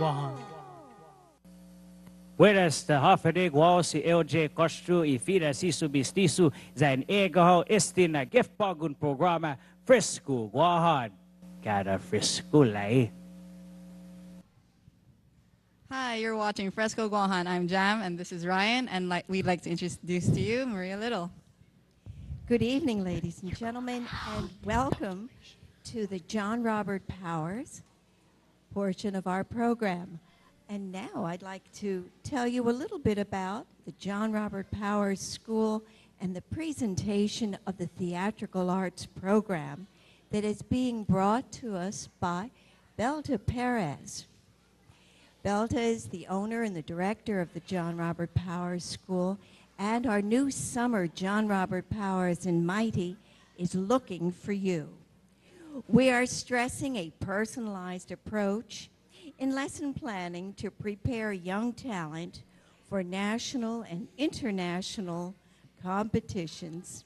Guahan. Buenas hafenig wao si LJ Kostru I Fida Sisu Bistisu zijn egaho istin na giftpagun programa Fresko Guahan. Kada Fresko lai. Hi, you're watching Fresko June. I'm Jamn, and this is Ryan, and we'd like to introduce to you Maria Little. Good evening, ladies and gentlemen, and welcome to the John Robert Powers portion of our program. And now I'd like to tell you a little bit about the John Robert Powers School and the presentation of the Theatrical Arts program that is being brought to us by Belta Perez. Belta is the owner and the director of the John Robert Powers School, and our new summer John Robert Powers in Mighty is looking for you. We are stressing a personalized approach in lesson planning to prepare young talent for national and international competitions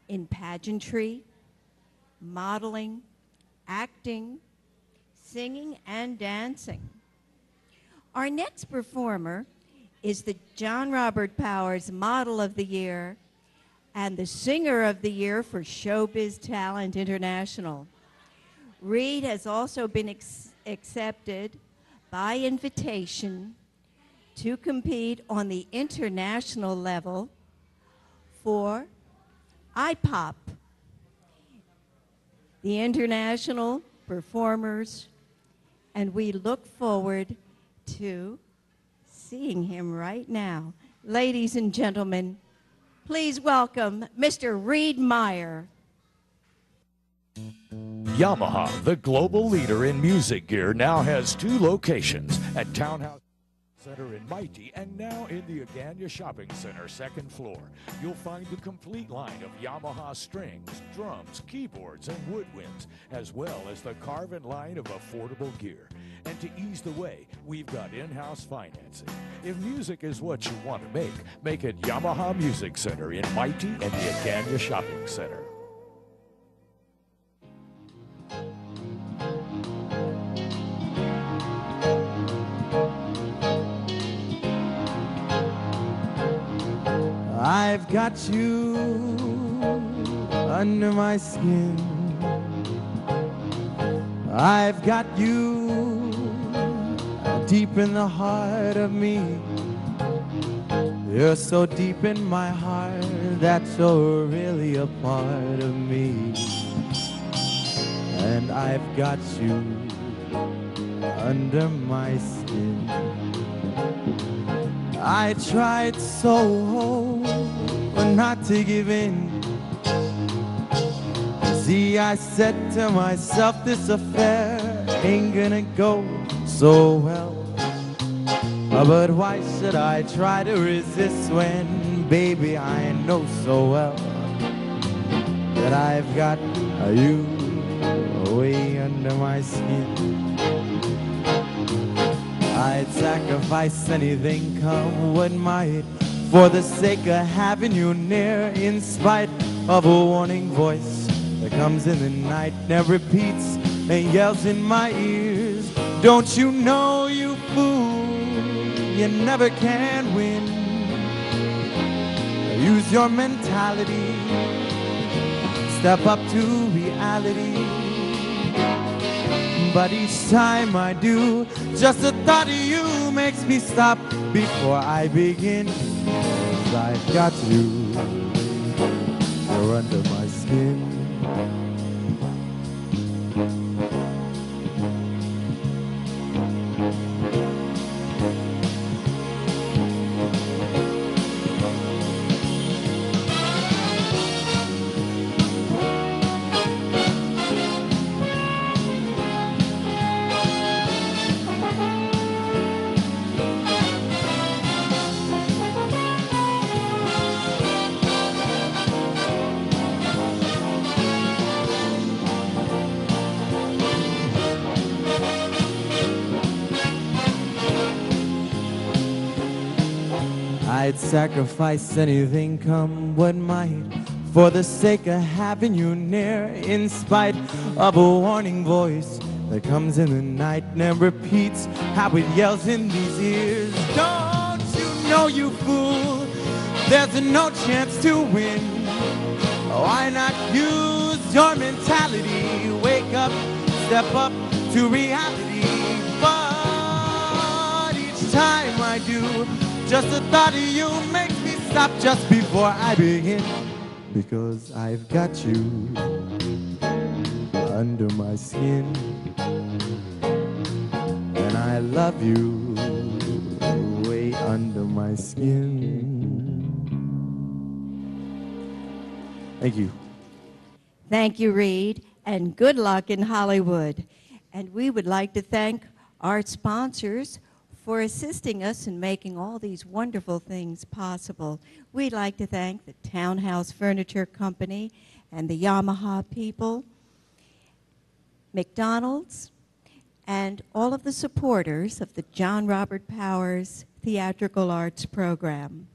in pageantry, modeling, acting, singing, and dancing. Our next performer is the John Robert Powers Model of the Year and the Singer of the Year for Showbiz Talent International. Reed has also been accepted by invitation to compete on the international level for IPOP, the international performers, and we look forward to seeing him right now. Ladies and gentlemen, please welcome Mr. Reed Meyer. Yamaha, the global leader in music gear, now has 2 locations at Townhouse Center in Mighty and now in the Agania Shopping Center, 2nd floor. You'll find the complete line of Yamaha strings, drums, keyboards, and woodwinds, as well as the Carvin line of affordable gear. And to ease the way, we've got in-house financing. If music is what you want to make it Yamaha Music Center in Mighty and the Agania Shopping Center. I've got you under my skin. I've got you deep in the heart of me. You're so deep in my heart that you're really a part of me. And I've got you under my skin. I tried so not to give in. See, I said to myself, this affair ain't gonna go so well. But why should I try to resist when, baby, I know so well that I've got you way under my skin. I'd sacrifice anything, come what might, for the sake of having you near, in spite of a warning voice that comes in the night, never repeats and yells in my ears. Don't you know, you fool, you never can win. Use your mentality, step up to reality. But each time I do, just the thought of you makes me stop before I begin. 'Cause I've got you, you're under my skin. I'd sacrifice anything, come what might, for the sake of having you near, in spite of a warning voice that comes in the night and repeats how it yells in these ears. Don't you know, you fool, there's no chance to win. Why not use your mentality? Wake up, step up to reality. But each time I do, just the thought of you makes me stop just before I begin. Because I've got you under my skin, and I love you way under my skin. Thank you. Thank you, Reed, and good luck in Hollywood. And we would like to thank our sponsors for assisting us in making all these wonderful things possible. We'd like to thank the Townhouse Furniture Company and the Yamaha people, McDonald's, and all of the supporters of the John Robert Powers Theatrical Arts Program.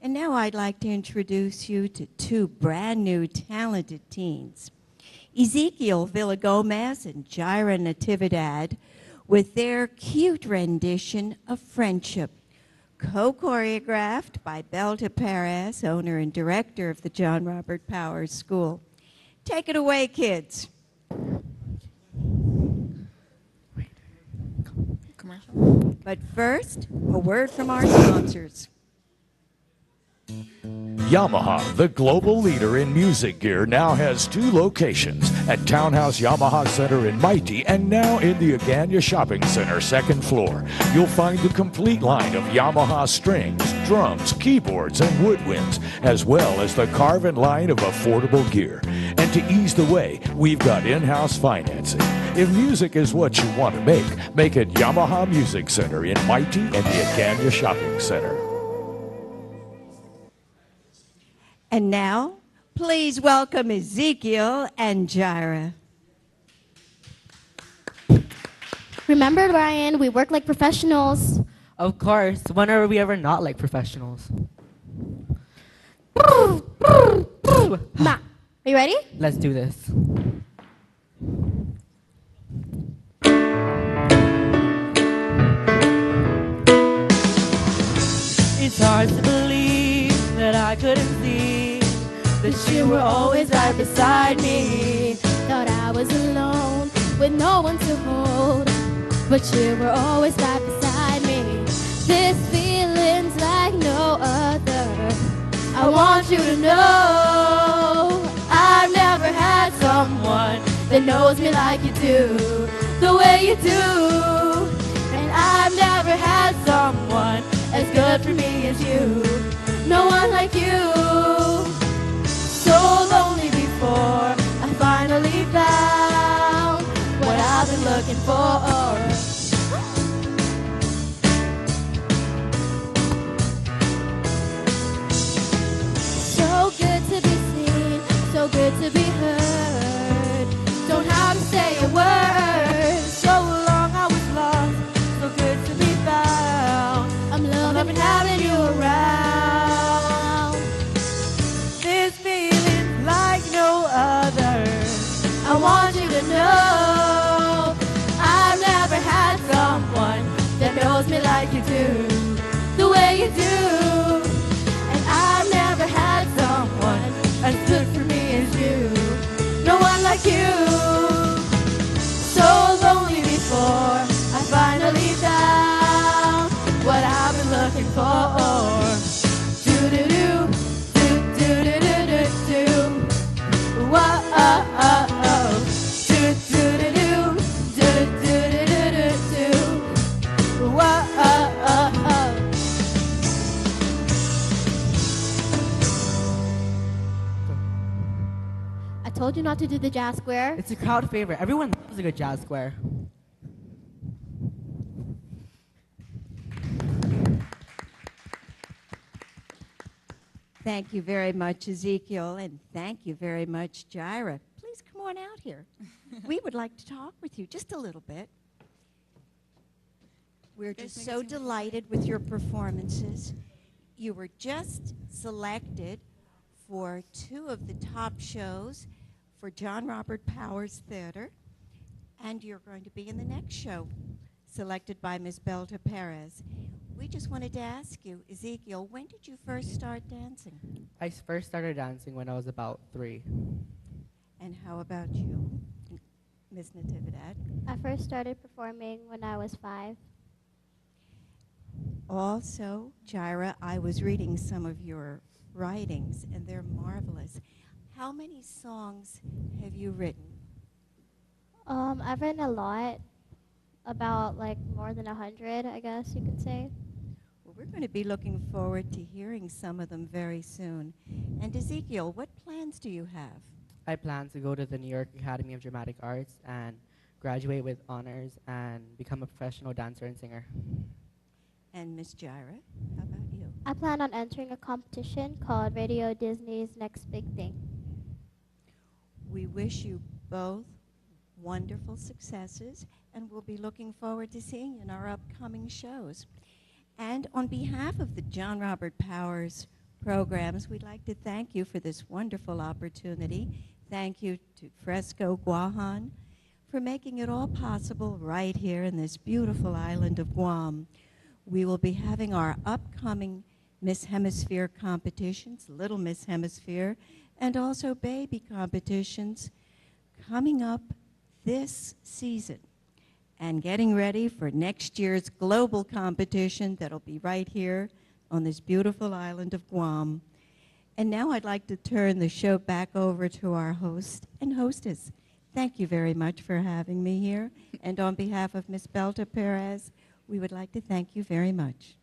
And now I'd like to introduce you to two brand new talented teens, Ezikiel Villagomez and Jaira Natividad, with their cute rendition of Friendship, co-choreographed by Belta Perez, owner and director of the John Robert Powers School. Take it away, kids. Commercial? But first, a word from our sponsors. Yamaha, the global leader in music gear, now has two locations at Townhouse Yamaha Center in Mighty and now in the Agana Shopping Center, second floor. You'll find the complete line of Yamaha strings, drums, keyboards, and woodwinds, as well as the Carvin line of affordable gear. And to ease the way, we've got in-house financing. If music is what you want to make it Yamaha Music Center in Mighty and the Agana Shopping Center. And now, please welcome Ezikiel and Jaira. Remember, Ryan, we work like professionals. Of course. When are we ever not like professionals? Ma, are you ready? Let's do this. It's hard to believe that I couldn't see that you were always right beside me. Thought I was alone with no one to hold, but you were always right beside me. This feeling's like no other. I want you to know I've never had someone that knows me like you do, the way you do. And I've never had someone as good for me as you, no one like you. So lonely before I finally found what I've been looking for. So good to be seen, so good to be heard. Don't have to say a word. So long I was lost, so good to be found. I'm loving having you around. This feeling's like no other. I want you to know I've never had someone that knows me like you do, the way you do. And I've never had someone as good for me as you, no one like you. So lonely before I finally found what I've been looking for. Do-do-do, do-do-do-do-do. Whoa-oh-oh-oh. Do-do-do-do, do-do-do-do-do. Whoa-oh-oh-oh. I told you not to do the jazz square. It's a crowd favorite. Everyone loves a good jazz square. Thank you very much, Ezekiel, and thank you very much, Jaira. Please come on out here. We would like to talk with you just a little bit. We're just so delighted with your performances. You were just selected for 2 of the top shows for John Robert Powers Theater, And you're going to be in the next show, selected by Ms. Belta Perez. We just wanted to ask you, Ezekiel, when did you first start dancing? I first started dancing when I was about 3. And how about you, Ms. Natividad? I first started performing when I was 5. Also, Jaira, I was reading some of your writings, and they're marvelous. How many songs have you written? I've written a lot, about like more than 100, I guess you could say. Well, we're going to be looking forward to hearing some of them very soon. And Ezekiel, what plans do you have? I plan to go to the New York Academy of Dramatic Arts and graduate with honors and become a professional dancer and singer. And Miss Jaira, how about you? I plan on entering a competition called Radio Disney's Next Big Thing. We wish you both wonderful successes, and we'll be looking forward to seeing you in our upcoming shows. And on behalf of the John Robert Powers programs, we'd like to thank you for this wonderful opportunity. Thank you to Fresko June for making it all possible right here in this beautiful island of Guam. We will be having our upcoming Miss Hemisphere competitions, Little Miss Hemisphere, and also baby competitions coming up this season, and getting ready for next year's global competition that'll be right here on this beautiful island of Guam. And now I'd like to turn the show back over to our host and hostess. Thank you very much for having me here. And on behalf of Ms. Belta Perez, we would like to thank you very much.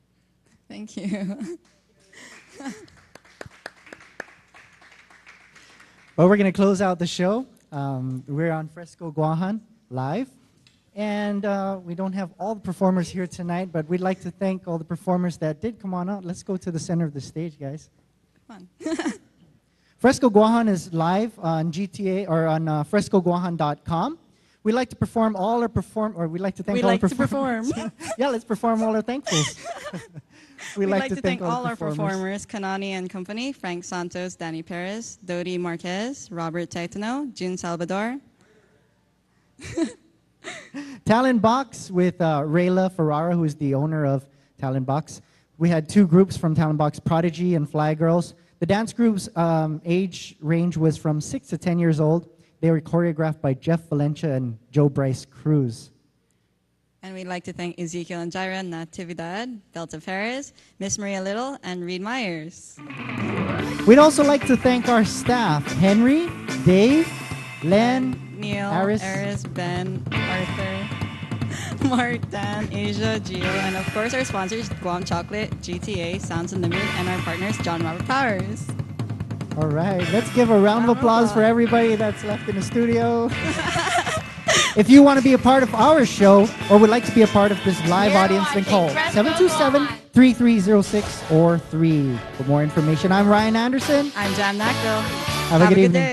Thank you. Well, we're going to close out the show. We're on Fresko June live. And we don't have all the performers here tonight, but we'd like to thank all the performers that did come on out. Let's go to the center of the stage, guys. Come on. Fresko June is live on GTA or on frescojune.com. We like to perform all our we'd like to thank all our performers. Yeah, let's perform all our thankfuls. We'd like to thank all our performers, Kanani and Company, Frank Santos, Danny Perez, Dodi Marquez, Robert Taitano, June Salvador. Talent Box with Rayla Ferrara, who is the owner of Talent Box. We had 2 groups from Talent Box, Prodigy and Fly Girls. The dance group's age range was from 6 to 10 years old. They were choreographed by Jeff Valencia and Joe Bryce Cruz. And we'd like to thank Ezikiel and Jaira Natividad, Delta Perez, Miss Maria Little, and Reed Myers. We'd also like to thank our staff, Henry, Dave, Len, Neil, Aris, Ben, Arthur, Mark, Dan, Asia, Gio, and of course our sponsors, Guam Chocolate, GTA, Sounds Unlimited, and our partners, John Robert Powers. All right, let's give a round of applause for everybody that's left in the studio. If you want to be a part of our show or would like to be a part of this live audience, then call 727-3306 or 3. For more information, I'm Ryan Anderson. I'm Jamn Nacpil. Have a good evening. Day.